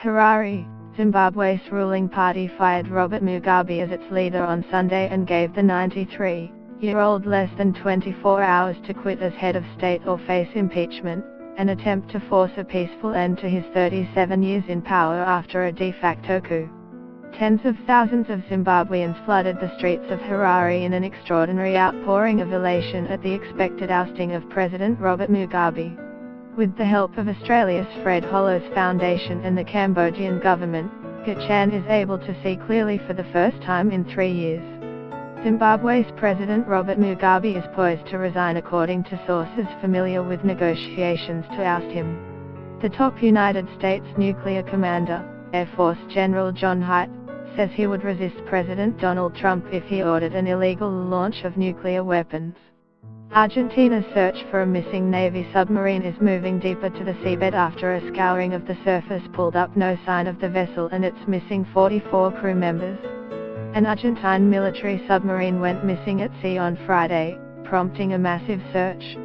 Harare, Zimbabwe's ruling party fired Robert Mugabe as its leader on Sunday and gave the 93-year-old less than 24 hours to quit as head of state or face impeachment, an attempt to force a peaceful end to his 37 years in power after a de facto coup. Tens of thousands of Zimbabweans flooded the streets of Harare in an extraordinary outpouring of elation at the expected ousting of President Robert Mugabe. With the help of Australia's Fred Hollows Foundation and the Cambodian government, Gachan is able to see clearly for the first time in 3 years. Zimbabwe's President Robert Mugabe is poised to resign according to sources familiar with negotiations to oust him. The top United States nuclear commander, Air Force General John Haidt, says he would resist President Donald Trump if he ordered an illegal launch of nuclear weapons. Argentina's search for a missing Navy submarine is moving deeper to the seabed after a scouring of the surface pulled up no sign of the vessel and its missing 44 crew members. An Argentine military submarine went missing at sea on Friday, prompting a massive search.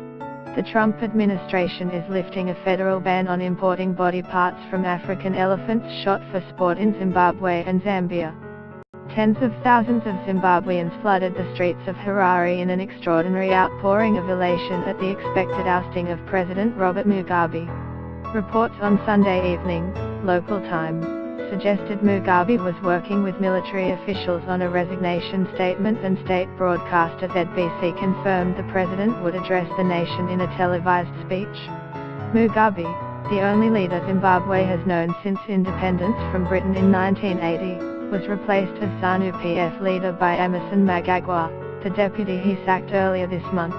The Trump administration is lifting a federal ban on importing body parts from African elephants shot for sport in Zimbabwe and Zambia. Tens of thousands of Zimbabweans flooded the streets of Harare in an extraordinary outpouring of elation at the expected ousting of President Robert Mugabe. Reports on Sunday evening, local time, suggested Mugabe was working with military officials on a resignation statement, and state broadcaster ZBC confirmed the president would address the nation in a televised speech. Mugabe, the only leader Zimbabwe has known since independence from Britain in 1980, was replaced as ZANU-PF leader by Emmerson Mnangagwa, the deputy he sacked earlier this month.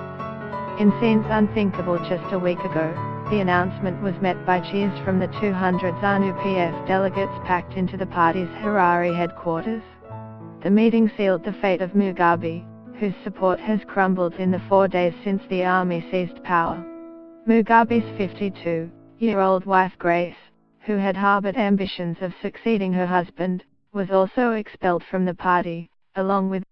In scenes unthinkable just a week ago, the announcement was met by cheers from the 200 ZANU-PF delegates packed into the party's Harare headquarters. The meeting sealed the fate of Mugabe, whose support has crumbled in the 4 days since the army seized power. Mugabe's 52-year-old wife Grace, who had harbored ambitions of succeeding her husband, was also expelled from the party, along with